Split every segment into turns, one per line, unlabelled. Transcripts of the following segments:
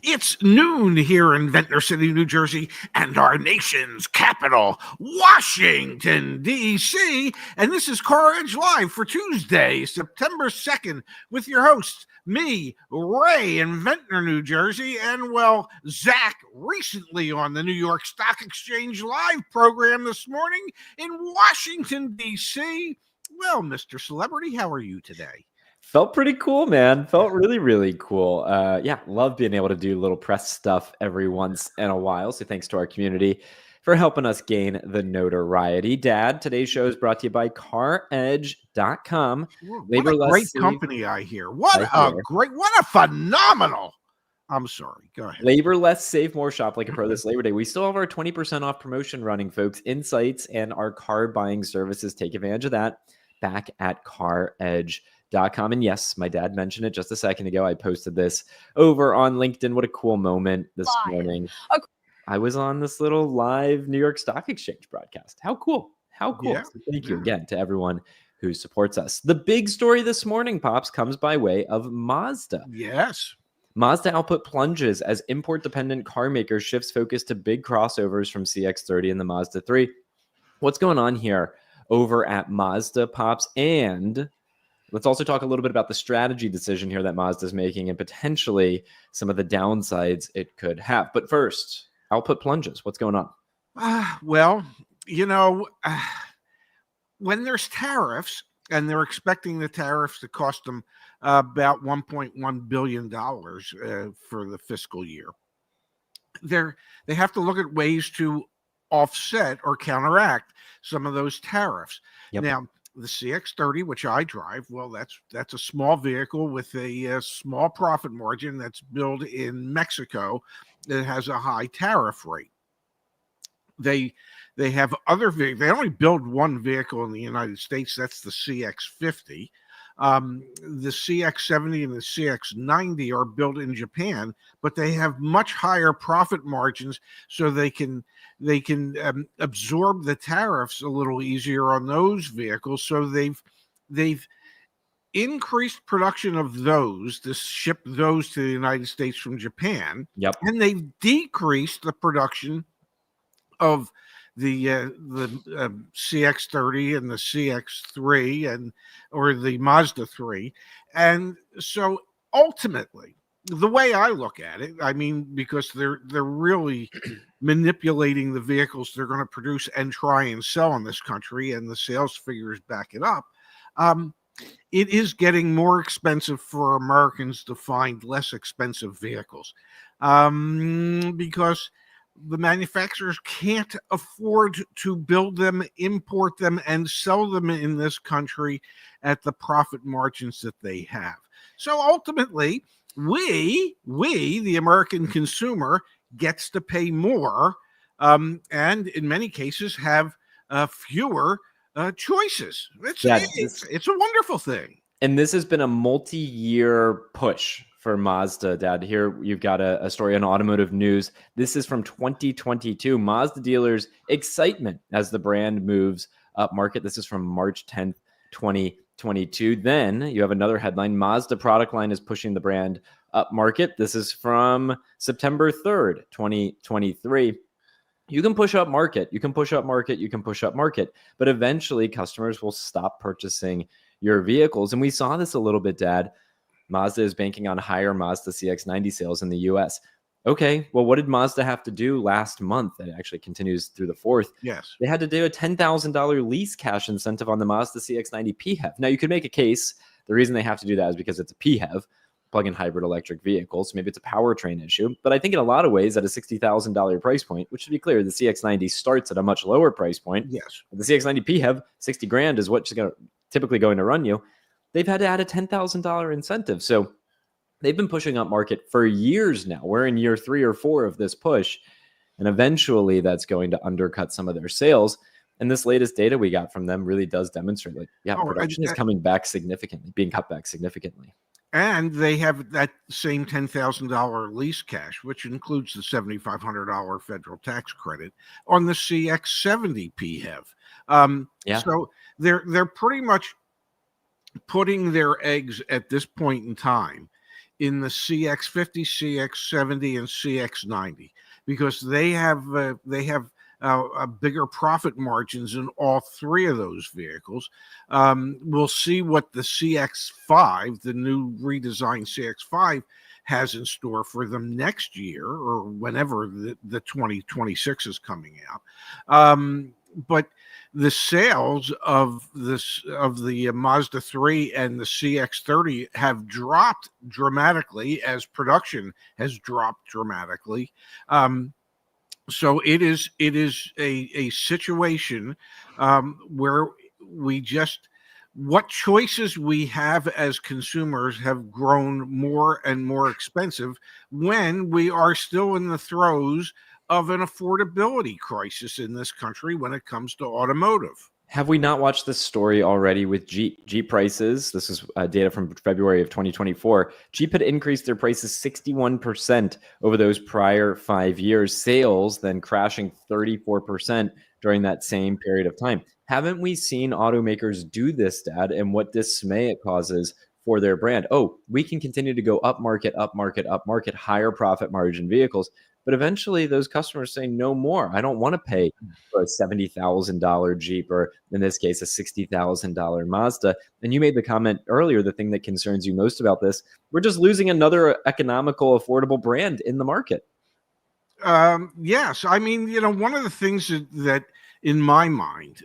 It's noon here in Ventnor City, New Jersey, and our nation's capital, Washington, D.C. And this is CarEdge Live for Tuesday, September 2nd, with your hosts, me, Ray, in Ventnor, New Jersey, and, well, Zach, recently on the New York Stock Exchange Live program this morning in Washington, D.C. Well, Mr. Celebrity, how are you today?
Felt pretty cool, man. Felt really, really cool. Yeah, love being able to do little press stuff every once in a while. So thanks to our community for helping us gain the notoriety. Dad, today's show is brought to you by CarEdge.com.
What a great company I hear. What a phenomenal. I'm sorry. Go ahead.
Labor less, save more, shop like a pro this Labor Day. We still have our 20% off promotion running, folks. Insights and our car buying services. Take advantage of that back at CarEdge.com. And yes, my dad mentioned it just a second ago. I posted this over on LinkedIn. What a cool moment this morning. I was on this little live New York Stock Exchange broadcast. How cool. How cool.
Yeah.
So thank you again to everyone who supports us. The big story this morning, Pops, comes by way of Mazda.
Yes.
Mazda output plunges as import-dependent car maker shifts focus to big crossovers from CX-30 and the Mazda 3. What's going on here over at Mazda, Pops? And let's also talk a little bit about the strategy decision here that Mazda is making and potentially some of the downsides it could have. But first, output plunges. What's going on?
Well, when there's tariffs, and they're expecting the tariffs to cost them about $1.1 billion for the fiscal year, they have to look at ways to offset or counteract some of those tariffs.
Yep.
Now, the CX-30, which I drive, well, that's a small vehicle with a small profit margin that's built in Mexico that has a high tariff rate. They have other vehicles. They only build one vehicle in the United States. That's the CX-50. The CX-70 and the CX-90 are built in Japan, but they have much higher profit margins, so they can absorb the tariffs a little easier on those vehicles. So they've increased production of those to ship those to the United States from Japan.
Yep.
And they've decreased the production of the CX-30 and the CX-3 or the Mazda 3. And so ultimately, the way I look at it, I mean, because they're really manipulating the vehicles they're going to produce and try and sell in this country, and the sales figures back it up, it is getting more expensive for Americans to find less expensive vehicles, because the manufacturers can't afford to build them, import them, and sell them in this country at the profit margins that they have. So ultimately, we, the American consumer, gets to pay more, and in many cases have fewer choices. It's a wonderful thing.
And this has been a multi-year push for Mazda, Dad. Here you've got a story on Automotive News. This is from 2022. Mazda dealers' excitement as the brand moves up market. This is from March 10th, 2022. Then you have another headline. Mazda product line is pushing the brand up market. This is from September 3rd, 2023. You can push up market. You can push up market. You can push up market. But eventually customers will stop purchasing your vehicles. And we saw this a little bit, Dad. Mazda is banking on higher Mazda CX-90 sales in the US. Okay, well, what did Mazda have to do last month? That actually continues through the 4th.
Yes.
They had to do a $10,000 lease cash incentive on the Mazda CX-90 PHEV. Now, you could make a case. The reason they have to do that is because it's a PHEV, plug-in hybrid electric vehicle. So maybe it's a powertrain issue. But I think in a lot of ways, at a $60,000 price point, which to be clear, the CX-90 starts at a much lower price point.
Yes.
The CX-90 PHEV, $60,000 is what's typically going to run you. They've had to add a $10,000 incentive. So they've been pushing up market for years now. We're in year 3 or 4 of this push. And eventually that's going to undercut some of their sales. And this latest data we got from them really does demonstrate, production is coming back significantly, being cut back significantly.
And they have that same $10,000 lease cash, which includes the $7,500 federal tax credit on the CX-70 PHEV. So they're pretty much putting their eggs at this point in time in the CX50, CX70, and CX90 because they have bigger profit margins in all three of those vehicles. We'll see what the CX5, the new redesigned CX5, has in store for them next year or whenever the 2026 is coming out. But the sales of the Mazda 3 and the CX30 have dropped dramatically as production has dropped dramatically. So it is a situation where what choices we have as consumers have grown more and more expensive when we are still in the throes of an affordability crisis in this country when it comes to automotive.
Have we not watched this story already with Jeep? Jeep prices, this is data from February of 2024. Jeep had increased their prices 61% over those prior 5 years. Sales then crashing 34% during that same period of time. Haven't we seen automakers do this, Dad, and what dismay it causes for their brand? Oh, we can continue to go up market, higher profit margin vehicles. But eventually those customers say no more. I don't want to pay for a $70,000 Jeep or in this case, a $60,000 Mazda. And you made the comment earlier, the thing that concerns you most about this, we're just losing another economical, affordable brand in the market.
Yes. I mean, one of the things that in my mind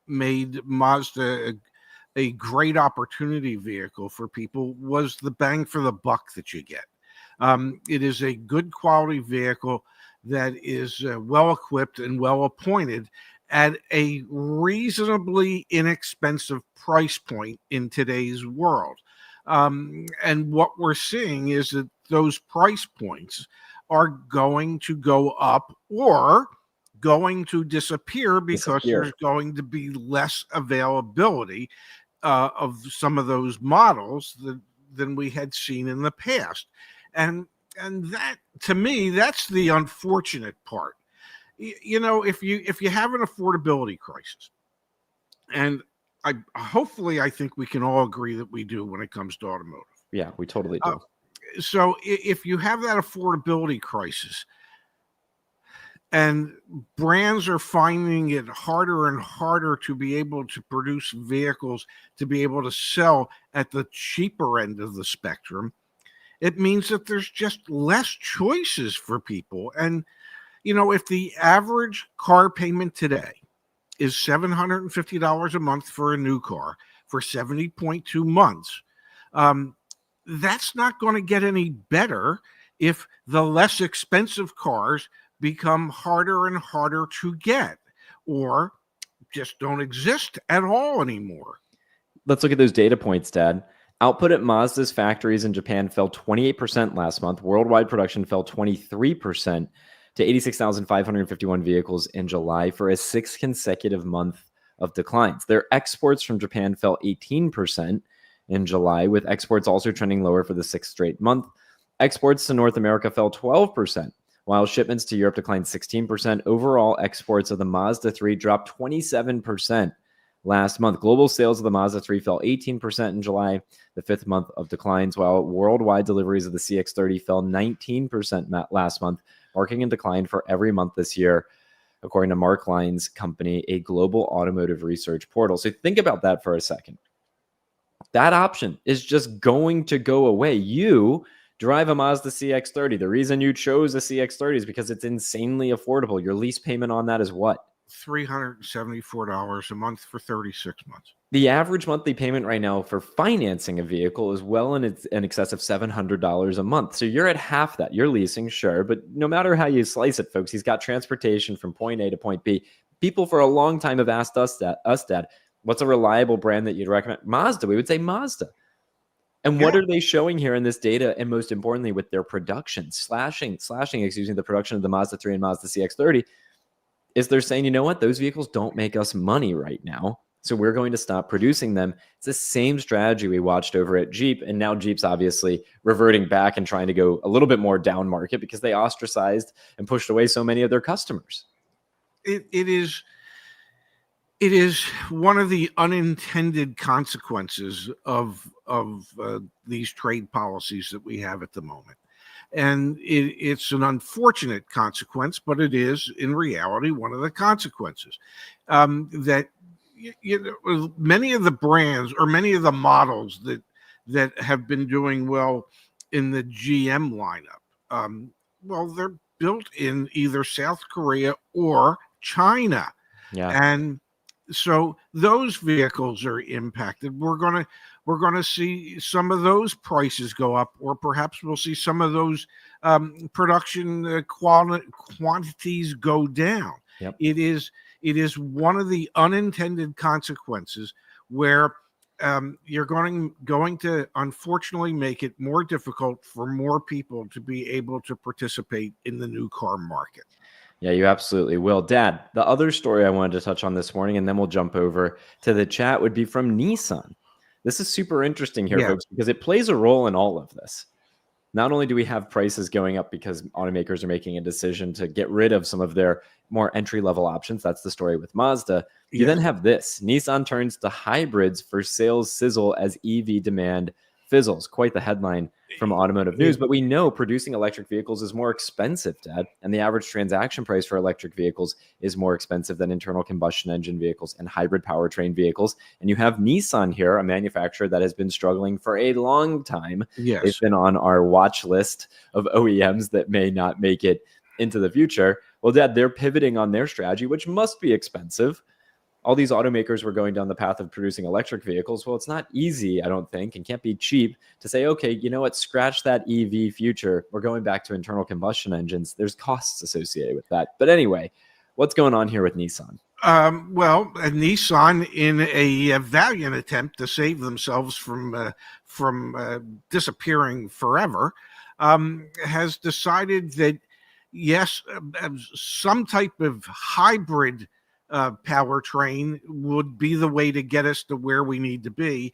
made Mazda a great opportunity vehicle for people was the bang for the buck that you get. It is a good quality vehicle that is well equipped and well appointed at a reasonably inexpensive price point in today's world. And what we're seeing is that those price points are going to go up or going to disappear because there's going to be less availability of some of those models than we had seen in the past. And that, to me, that's the unfortunate part. If you have an affordability crisis, and I think we can all agree that we do when it comes to automotive.
Yeah, we totally do.
So if you have that affordability crisis, and brands are finding it harder and harder to be able to produce vehicles to be able to sell at the cheaper end of the spectrum, it means that there's just less choices for people. And, if the average car payment today is $750 a month for a new car for 70.2 months, that's not going to get any better if the less expensive cars become harder and harder to get or just don't exist at all anymore.
Let's look at those data points, Dad. Output at Mazda's factories in Japan fell 28% last month. Worldwide production fell 23% to 86,551 vehicles in July for a sixth consecutive month of declines. Their exports from Japan fell 18% in July, with exports also trending lower for the sixth straight month. Exports to North America fell 12%, while shipments to Europe declined 16%. Overall, exports of the Mazda 3 dropped 27% last month. Global sales of the Mazda 3 fell 18% in July, the fifth month of declines, while worldwide deliveries of the CX30 fell 19% last month, marking a decline for every month this year, according to Markline's company, a global automotive research portal. So think about that for a second. That option is just going to go away. You drive a Mazda CX30. The reason you chose a CX30 is because it's insanely affordable. Your lease payment on that is what?
$374 a month for 36 months.
The average monthly payment right now for financing a vehicle is well in excess of $700 a month. So you're at half that. You're leasing, sure, but no matter how you slice it, folks, he's got transportation from point A to point B. People for a long time have asked us, Dad, what's a reliable brand that you'd recommend? Mazda. We would say Mazda. And what are they showing here in this data? And most importantly, with their production, slashing, the production of the Mazda 3 and Mazda CX30, is they're saying, you know what? Those vehicles don't make us money right now, so we're going to stop producing them. It's the same strategy we watched over at Jeep, and now Jeep's obviously reverting back and trying to go a little bit more down market because they ostracized and pushed away so many of their customers.
It is It is one of the unintended consequences of these trade policies that we have at the moment. And it's an unfortunate consequence, but it is in reality one of the consequences. That many of the brands or many of the models that have been doing well in the GM lineup, well, they're built in either South Korea or China,
Yeah.
and so those vehicles are impacted. We're gonna see some of those prices go up, or perhaps we'll see some of those production quantities go down.
Yep.
It is one of the unintended consequences where you're going to unfortunately make it more difficult for more people to be able to participate in the new car market.
Yeah, you absolutely will. Dad, the other story I wanted to touch on this morning, and then we'll jump over to the chat, would be from Nissan. This is super interesting here,
Yeah.
folks, because it plays a role in all of this. Not only do we have prices going up because automakers are making a decision to get rid of some of their more entry-level options. That's the story with Mazda. You then
Yes.
have this. Nissan turns to hybrids for sales sizzle as EV demand fizzles. Quite the headline from Automotive News. But we know producing electric vehicles is more expensive, Dad. And the average transaction price for electric vehicles is more expensive than internal combustion engine vehicles and hybrid powertrain vehicles. And you have Nissan here, a manufacturer that has been struggling for a long time.
Yes.
They've been on our watch list of OEMs that may not make it into the future. Well, Dad, they're pivoting on their strategy, which must be expensive. All these automakers were going down the path of producing electric vehicles. Well, it's not easy, I don't think, and can't be cheap to say, okay, you know what, scratch that EV future. We're going back to internal combustion engines. There's costs associated with that. But anyway, what's going on here with Nissan?
Well, Nissan, in a valiant attempt to save themselves from disappearing forever, has decided that yes, some type of hybrid powertrain would be the way to get us to where we need to be.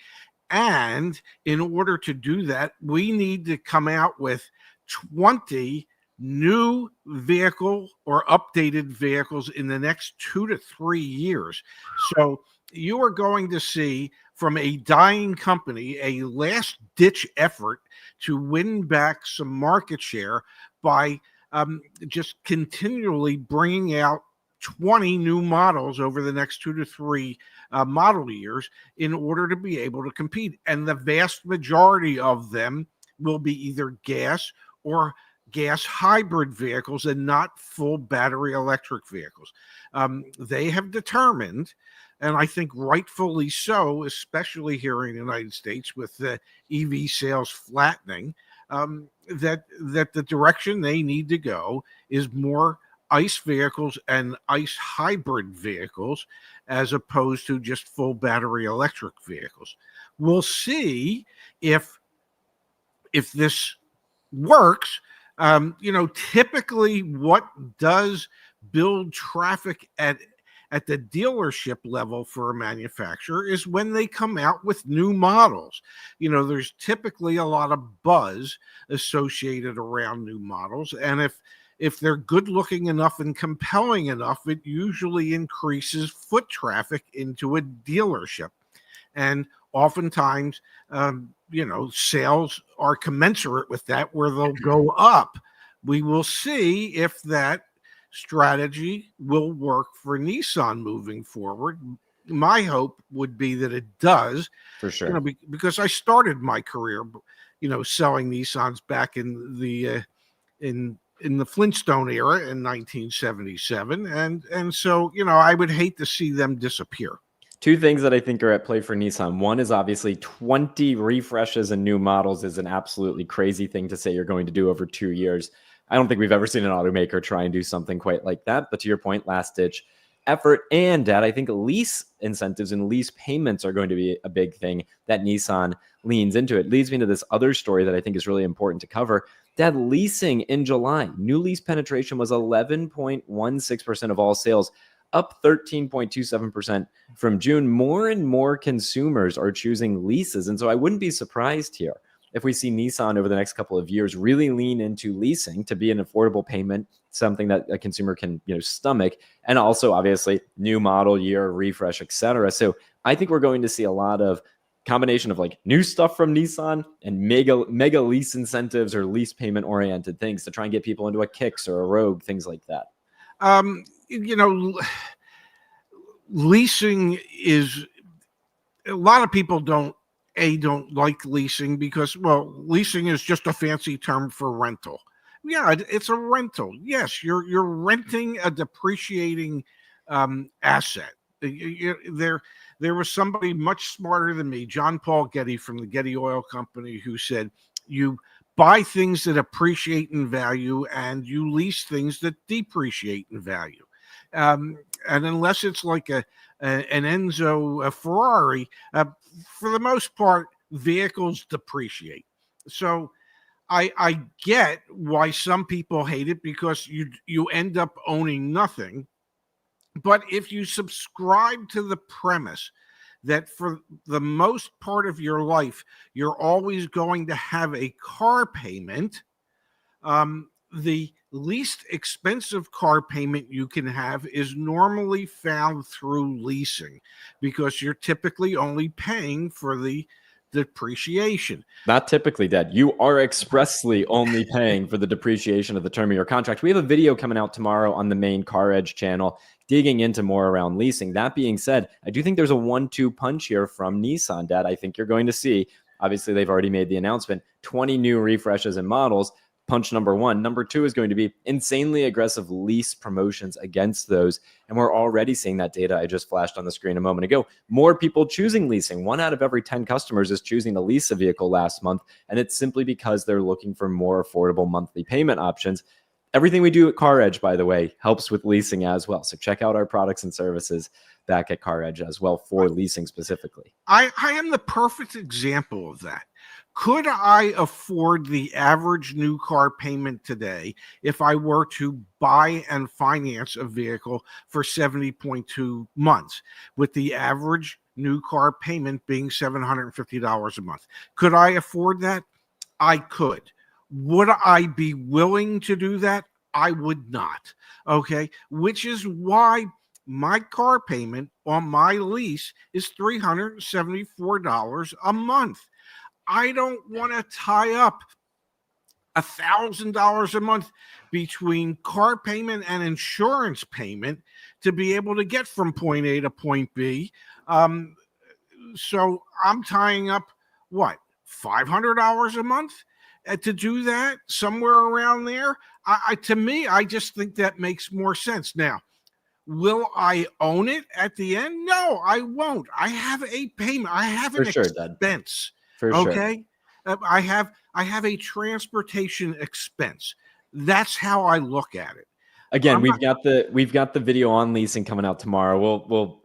And in order to do that, we need to come out with 20 new vehicle or updated vehicles in the next 2 to 3 years. So you are going to see from a dying company a last ditch effort to win back some market share by just continually bringing out 20 new models over the next 2 to 3 model years in order to be able to compete. And the vast majority of them will be either gas or gas hybrid vehicles and not full battery electric vehicles. They have determined, and I think rightfully so, especially here in the United States with the EV sales flattening, that the direction they need to go is more ICE vehicles and ICE hybrid vehicles as opposed to just full battery electric vehicles. We'll see if this works. Typically what does build traffic at the dealership level for a manufacturer is when they come out with new models. There's typically a lot of buzz associated around new models, and if they're good looking enough and compelling enough, it usually increases foot traffic into a dealership. And oftentimes, sales are commensurate with that, where they'll go up. We will see if that strategy will work for Nissan moving forward. My hope would be that it does,
For sure.
because I started my career, selling Nissans back in the Flintstone era in 1977, and so I would hate to see them disappear.
Two things that I think are at play for Nissan. One is obviously 20 refreshes and new models is an absolutely crazy thing to say you're going to do over 2 years. I don't think we've ever seen an automaker try and do something quite like that. But to your point, last ditch effort. And Dad, I think lease incentives and lease payments are going to be a big thing that Nissan leans into. It leads me to this other story that I think is really important to cover. Dad, leasing in July, new lease penetration was 11.16% of all sales, up 13.27% from June. More and more consumers are choosing leases. And so I wouldn't be surprised here if we see Nissan over the next couple of years really lean into leasing to be an affordable payment, something that a consumer can, stomach, and also obviously new model year refresh, etc. So I think we're going to see a lot of combination of like new stuff from Nissan and mega lease incentives or lease payment oriented things to try and get people into a Kicks or a Rogue, things like that.
Leasing is, a lot of people don't like leasing because, well, leasing is just a fancy term for rental. Yeah, it's a rental. Yes, you're renting a depreciating asset. There was somebody much smarter than me, John Paul Getty from the Getty Oil Company, who said you buy things that appreciate in value and you lease things that depreciate in value. And unless it's like an Enzo, a Ferrari, for the most part, vehicles depreciate. So I get why some people hate it, because you end up owning nothing. But if you subscribe to the premise that for the most part of your life, you're always going to have a car payment, the least expensive car payment you can have is normally found through leasing, because you're typically only paying for the depreciation.
Not typically, Dad. You are expressly only paying for the depreciation of the term of your contract. We have a video coming out tomorrow on the main CarEdge channel digging into more around leasing. That being said, I do think there's a 1-2 punch here from Nissan, Dad. I think you're going to see, obviously they've already made the announcement, 20 new refreshes and models. Punch number one. Number two is going to be insanely aggressive lease promotions against those. And we're already seeing that data I just flashed on the screen a moment ago. More people choosing leasing. 1 out of every 10 customers is choosing to lease a vehicle last month. And it's simply because they're looking for more affordable monthly payment options. Everything we do at CarEdge, by the way, helps with leasing as well. So check out our products and services back at CarEdge as well for leasing specifically.
I am the perfect example of that. Could I afford the average new car payment today if I were to buy and finance a vehicle for 70.2 months, with the average new car payment being $750 a month? Could I afford that? I could. Would I be willing to do that? I would not. Okay. Which is why my car payment on my lease is $374 a month. I don't want to tie up $1,000 a month between car payment and insurance payment to be able to get from point A to point B. So I'm tying up what, $500 a month to do that, somewhere around there. To me, I just think that makes more sense. Now, will I own it at the end? No, I won't. I have a payment. I have an expense. Okay. I have a transportation expense. That's how I look at it.
Again, we've got the video on leasing coming out tomorrow. We'll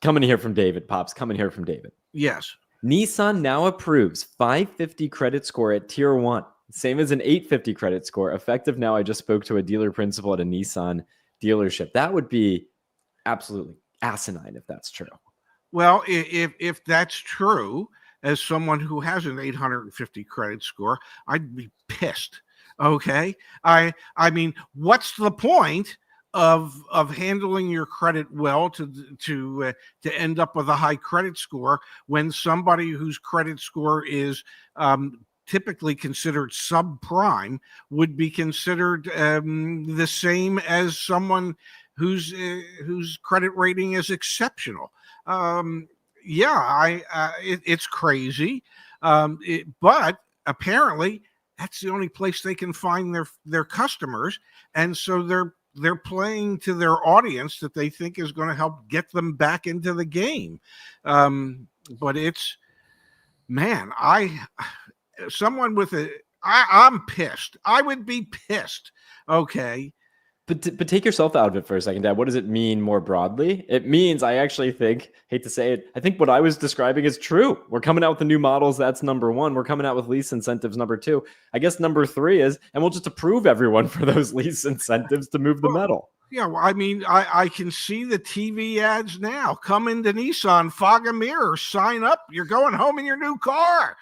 come in here from David. Pops, come in here from David.
Yes.
Nissan now approves 550 credit score at tier 1, same as an 850 credit score. Effective now. I just spoke to a dealer principal at a Nissan dealership. That would be absolutely asinine if that's true.
Well, if that's true, as someone who has an 850 credit score, I'd be pissed. Okay. I mean, what's the point of handling your credit well to end up with a high credit score when somebody whose credit score is typically considered subprime would be considered the same as someone whose credit rating is exceptional? It's crazy, but apparently that's the only place they can find their customers, and so they're playing to their audience that they think is going to help get them back into the game. But it's, man, I'm pissed. I would be pissed. Okay.
But take yourself out of it for a second, Dad. What does it mean more broadly? It means, I actually think, hate to say it, I think what I was describing is true. We're coming out with the new models. That's number one. We're coming out with lease incentives, number two. I guess number three is, and we'll just approve everyone for those lease incentives to move the metal.
Yeah, well, I mean, I can see the TV ads now. Come into Nissan, fog a mirror, sign up. You're going home in your new car.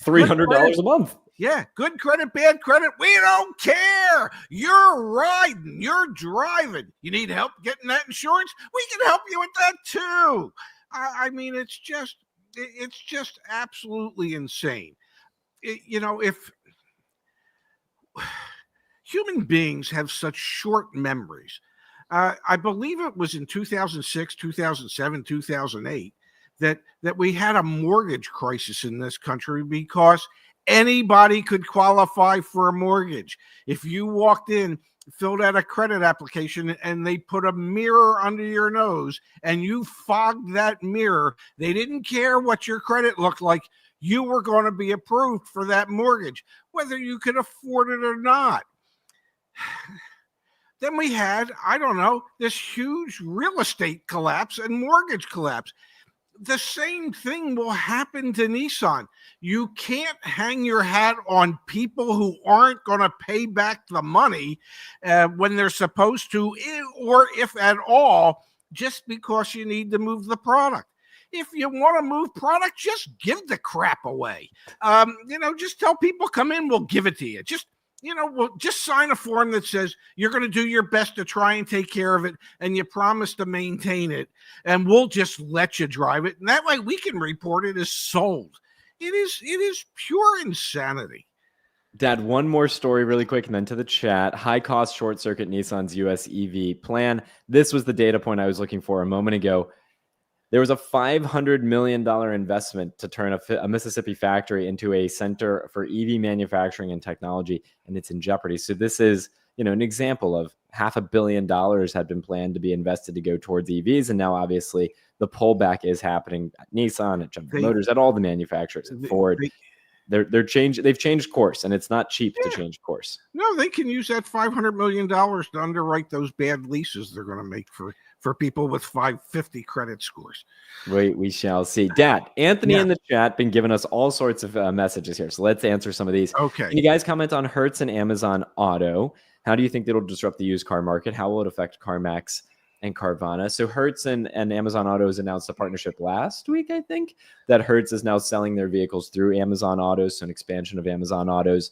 $300 a month.
Yeah, good credit, bad credit, we don't care. You're riding, you're driving. You need help getting that insurance? We can help you with that too. I mean, it's just absolutely insane. If human beings have such short memories, I believe it was in 2006, 2007, 2008 that we had a mortgage crisis in this country because anybody could qualify for a mortgage. If you walked in, filled out a credit application, and they put a mirror under your nose and you fogged that mirror, they didn't care what your credit looked like. You were going to be approved for that mortgage, whether you could afford it or not. Then we had, I don't know, this huge real estate collapse and mortgage collapse. The same thing will happen to Nissan. You can't hang your hat on people who aren't going to pay back the money when they're supposed to, or if at all, just because you need to move the product. If you want to move product, just give the crap away. Just tell people, come in, we'll give it to you. We'll just sign a form that says you're going to do your best to try and take care of it, and you promise to maintain it, and we'll just let you drive it. And that way we can report it as sold. It is pure insanity.
Dad, one more story really quick and then to the chat. High cost short circuit Nissan's US EV plan. This was the data point I was looking for a moment ago. There was a $500 million investment to turn a Mississippi factory into a center for EV manufacturing and technology, and it's in jeopardy. So this is, an example of $500 million had been planned to be invested to go towards EVs, and now obviously the pullback is happening at Nissan, at General Motors, at all the manufacturers, at Ford. They've changed course, and it's not cheap to change course.
No, they can use that $500 million to underwrite those bad leases they're going to make for people with 550 credit scores.
Wait, we shall see. Dad, Anthony in the chat been giving us all sorts of messages here, so let's answer some of these.
Okay.
Can you guys comment on Hertz and Amazon Auto? How do you think it'll disrupt the used car market? How will it affect CarMax and Carvana? So Hertz and Amazon Autos announced a partnership last week, I think, that Hertz is now selling their vehicles through Amazon Autos, so an expansion of Amazon Autos.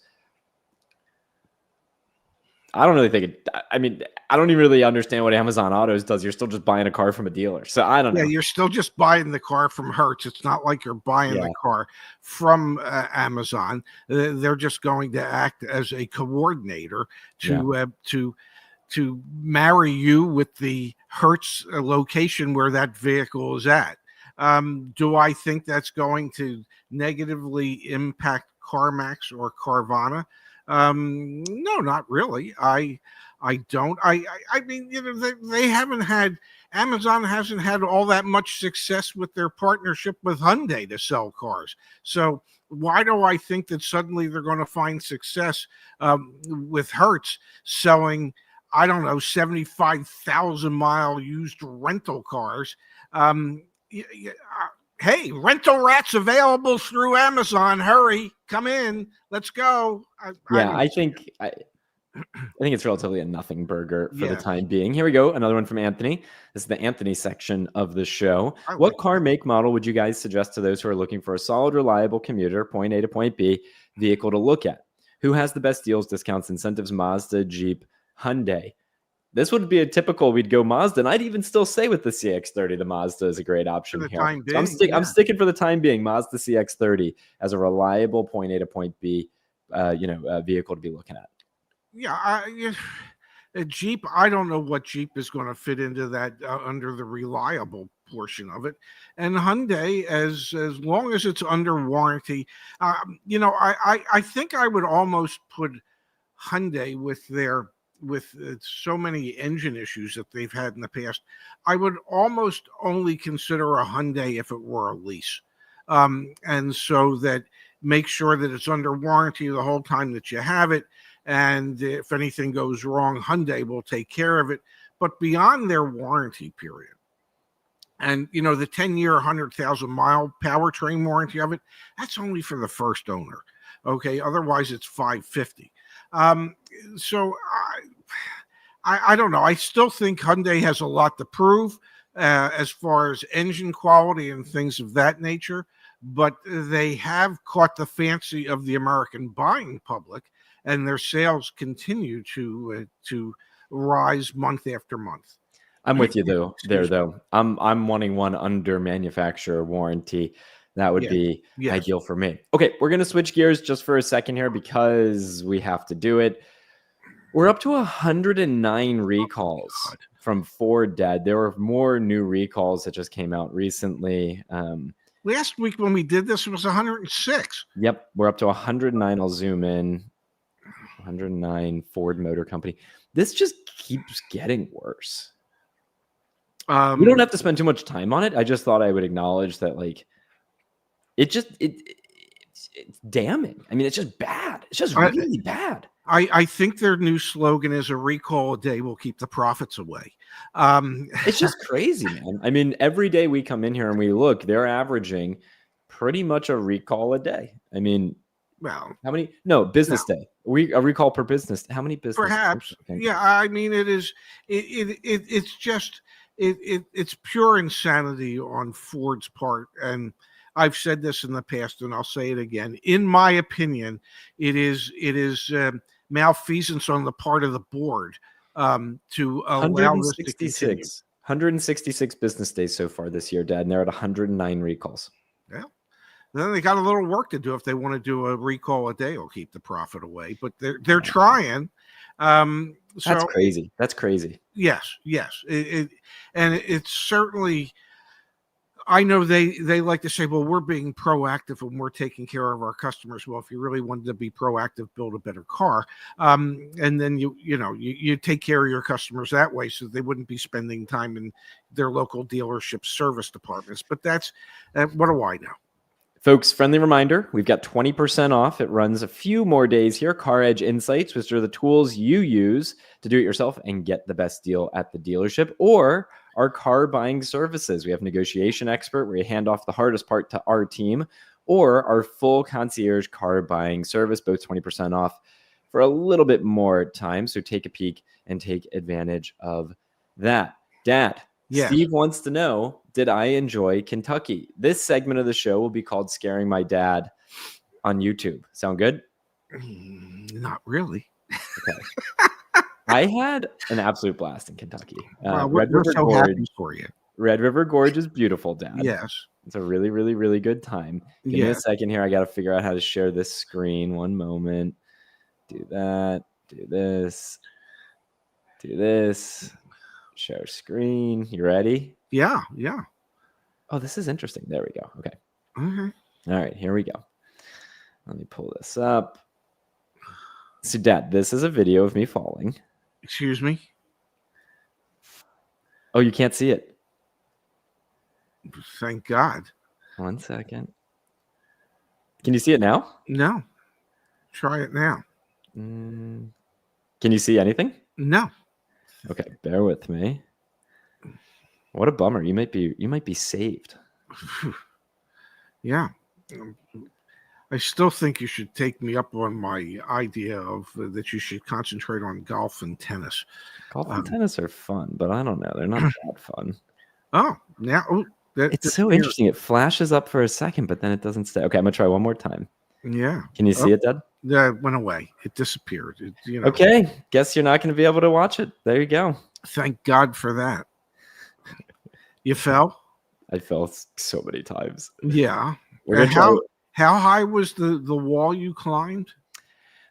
I don't really think it, I don't even really understand what Amazon Autos does. You're still just buying a car from a dealer. So I don't know.
Yeah, you're still just buying the car from Hertz. It's not like you're buying the car from Amazon. They're just going to act as a coordinator to marry you with the Hertz location where that vehicle is at. Do I think that's going to negatively impact CarMax or Carvana? No, not really. I don't. I mean, they haven't had, Amazon hasn't had all that much success with their partnership with Hyundai to sell cars. So why do I think that suddenly they're going to find success with Hertz selling, I don't know, 75,000 mile used rental cars? Hey, rental rats available through Amazon. Hurry, come in. Let's go.
I think it's relatively a nothing burger for the time being. Here we go. Another one from Anthony. This is the Anthony section of the show. What car make model would you guys suggest to those who are looking for a solid, reliable commuter, point A to point B vehicle to look at? Who has the best deals, discounts, incentives? Mazda, Jeep, Hyundai. This would be a typical, we'd go Mazda, and I'd even still say with the CX-30, the Mazda is a great option here. So I'm sticking for the time being, Mazda CX-30 as a reliable point A to point B, vehicle to be looking at.
A Jeep, I don't know what Jeep is going to fit into that under the reliable portion of it. And Hyundai, as long as it's under warranty, I think I would almost put Hyundai with so many engine issues that they've had in the past, I would almost only consider a Hyundai if it were a lease. And so that make sure that it's under warranty the whole time that you have it. And if anything goes wrong, Hyundai will take care of it. But beyond their warranty period, and the 10-year, 100,000 mile powertrain warranty of it, that's only for the first owner. Okay. Otherwise it's 550. So I don't know. I still think Hyundai has a lot to prove as far as engine quality and things of that nature. but they have caught the fancy of the American buying public, and their sales continue to rise month after month.
I'm with you though.
Excuse me.
I'm wanting one under manufacturer warranty. That would
Yeah.
be
Yes.
ideal for me. Okay, we're gonna switch gears just for a second here because we have to do it. We're up to 109 recalls
God.
from Ford, Dad. There were more new recalls that just came out recently.
Last week when we did this, it was 106.
Yep, we're up to 109. I'll zoom in. 109 Ford Motor Company. This just keeps getting worse. We don't have to spend too much time on it. I just thought I would acknowledge that, like, it's damning. I mean, it's just bad. It's just really bad.
I think their new slogan is a recall a day will keep the profits away.
It's just crazy, man. I mean, every day we come in here and we look, they're averaging pretty much a recall a day. I mean,
well,
how many? No, business day. A recall per business. How many business?
Perhaps. Yeah. I mean, it is. It's just. It's pure insanity on Ford's part, and I've said this in the past, and I'll say it again. In my opinion, it is malfeasance on the part of the board to allow this to continue.
166 business days so far this year, Dad, and they're at 109 recalls.
Yeah. Then they got a little work to do if they want to do a recall a day or keep the profit away, but they're trying.
That's crazy. That's crazy.
Yes. And it's certainly. I know they like to say, well, we're being proactive and we're taking care of our customers. Well, if you really wanted to be proactive, build a better car. And then you take care of your customers that way so they wouldn't be spending time in their local dealership service departments. But that's what do I know?
Folks, friendly reminder, we've got 20% off. It runs a few more days here. CarEdge Insights, which are the tools you use to do it yourself and get the best deal at the dealership, or our car buying services. We have negotiation expert where you hand off the hardest part to our team, or our full concierge car buying service, both 20% off for a little bit more time. So take a peek and take advantage of that. Dad, yes. Steve wants to know, did I enjoy Kentucky? This segment of the show will be called Scaring My Dad on YouTube. Sound good?
Not really.
Okay. I had an absolute blast in Kentucky.
Red River so Gorge, happy for you.
Red River Gorge is beautiful, Dad.
Yes.
It's a really, really, really good time. Give me a second here. I got to figure out how to share this screen. One moment. Do that. Do this. Do this. Share screen. You ready?
Yeah.
Oh, this is interesting. There we go. Okay.
Mm-hmm.
All right, here we go. Let me pull this up. So, Dad, this is a video of me falling.
Excuse me?
Oh, you can't see it.
Thank God.
1 second. Can you see it now?
No. Try it now.
Can you see anything?
No.
Okay, bear with me. What a bummer. You might be saved.
Yeah. I still think you should take me up on my idea of that you should concentrate on golf and tennis.
Golf and tennis are fun, but I don't know. They're not that fun.
Oh, now
it's so interesting. It flashes up for a second, but then it doesn't stay. Okay, I'm gonna try one more time.
Yeah.
Can you see it, Dad?
Yeah, it went away. It disappeared.
Okay. Guess you're not going to be able to watch it. There you go.
Thank God for that. You fell?
I fell so many times.
Yeah. How high was the wall you climbed?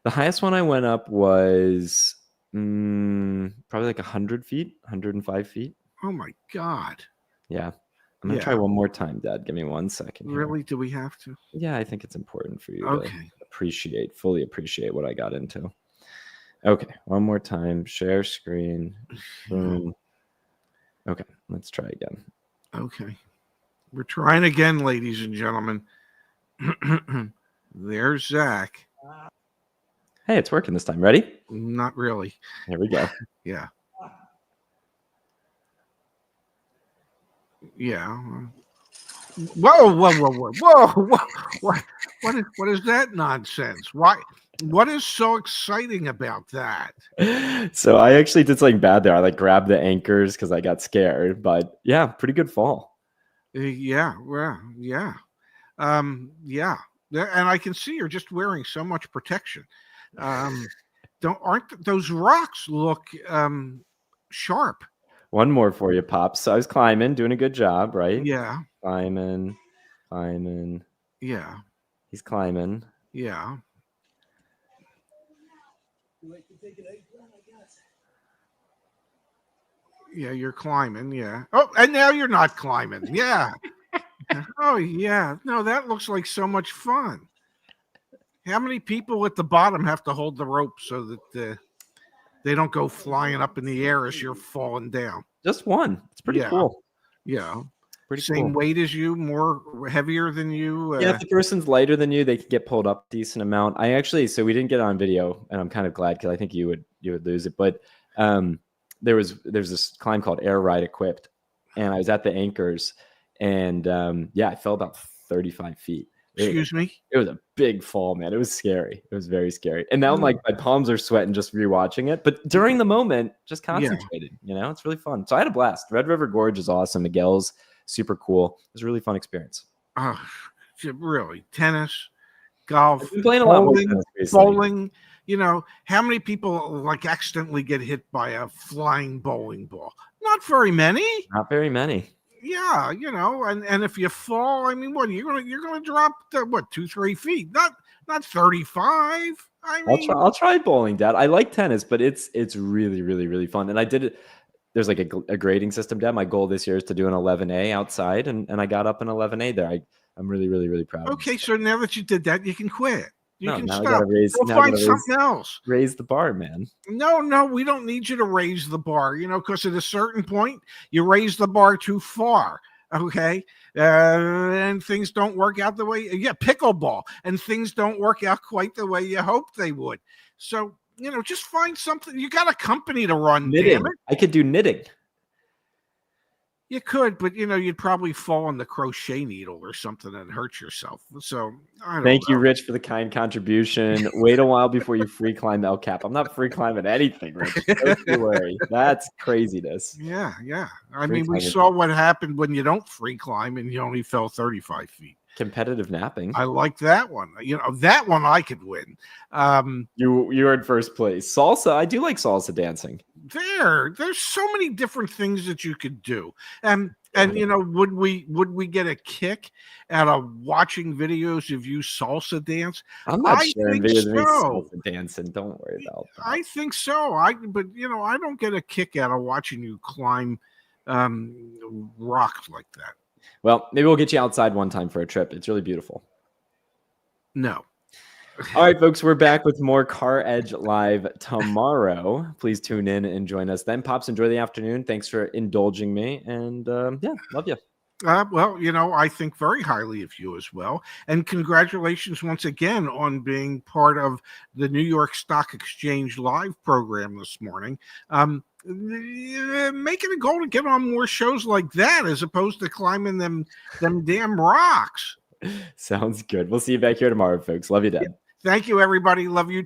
The highest one I went up was probably like 100 feet, 105 feet.
Oh my God.
Yeah. I'm going to try one more time, Dad. Give me 1 second.
Really? Do we have to?
Yeah, I think it's important for you to fully appreciate what I got into. Okay, one more time. Share screen. Boom. Okay, let's try again.
Okay. We're trying again, ladies and gentlemen. There's Zach.
Hey, it's working this time. Ready?
Not really.
Here we go.
Yeah. Yeah. Whoa! What is that nonsense? Why? What is so exciting about that?
So I actually did something bad there. I grabbed the anchors because I got scared, but yeah, pretty good fall.
Yeah. Yeah. And I can see you're just wearing so much protection. Aren't those rocks look sharp?
One more for you, Pops. So I was climbing, doing a good job, right?
Yeah.
Climbing.
Yeah.
He's climbing.
Yeah. Yeah, you're climbing. Yeah. Oh, and now you're not climbing. Yeah. Oh, yeah. No, that looks like so much fun. How many people at the bottom have to hold the rope so that they don't go flying up in the air as you're falling down?
Just one. It's pretty
Yeah.
cool.
Yeah.
Pretty
Same
cool.
weight as you, more heavier than you.
Yeah, if the person's lighter than you, they can get pulled up a decent amount. So we didn't get it on video, and I'm kind of glad because I think you would lose it. But there's this climb called Air Ride Equipped, and I was at the anchors, and I fell about 35 feet.
Excuse me?
It was a big fall, man. It was scary. It was very scary. And now my palms are sweating just rewatching it. But during the moment, just concentrated. It's really fun. So I had a blast. Red River Gorge is awesome. Miguel's super cool. It was a really fun experience.
Oh, really? Tennis, golf,
I've been playing a lot more tennis recently.
bowling. How many people accidentally get hit by a flying bowling ball? Not very many.
Not very many.
Yeah, and if you fall, I mean, what you're gonna drop 2-3 feet, not 35. I mean,
I'll try bowling, Dad. I like tennis, but it's really, really, really fun. And I did it. There's like a grading system, Dad. My goal this year is to do an 11A outside, and I got up an 11A there. I'm really, really, really proud.
Okay, so now that you did that, you can quit. You can
now
stop. Go find something else.
Raise the bar, man.
No, we don't need you to raise the bar. Because at a certain point, you raise the bar too far. Okay, and things don't work out the way. Yeah, pickleball, and things don't work out quite the way you hoped they would. So just find something. You got a company to run.
Knitting.
Damn it.
I could do knitting.
You could, but you'd probably fall on the crochet needle or something and hurt yourself. So I don't
Thank
know.
you, Rich, for the kind contribution. Wait a while before you free climb El Cap. I'm not free climbing anything, Rich. Don't you worry. That's craziness.
Yeah. I mean, we saw what happened when you don't free climb and you only fell 35 feet.
Competitive napping.
I like that one. That one I could win.
You're in first place. Salsa. I do like salsa dancing.
There's so many different things that you could do. And would we get a kick out of watching videos of you salsa dance?
I'm not sharing videos of me salsa dancing. Don't worry about that.
I think so. I don't get a kick out of watching you climb rocks like that.
Well, maybe we'll get you outside one time for a trip. It's really beautiful.
No.
All right, folks, we're back with more CarEdge Live tomorrow. Please tune in and join us then. Pops, enjoy the afternoon. Thanks for indulging me. And love you.
Well, I think very highly of you as well. And congratulations once again on being part of the New York Stock Exchange live program this morning. Make it a goal to get on more shows like that as opposed to climbing them damn rocks.
Sounds good. We'll see you back here tomorrow, folks. Love you, Dad.
Thank you, everybody. Love you.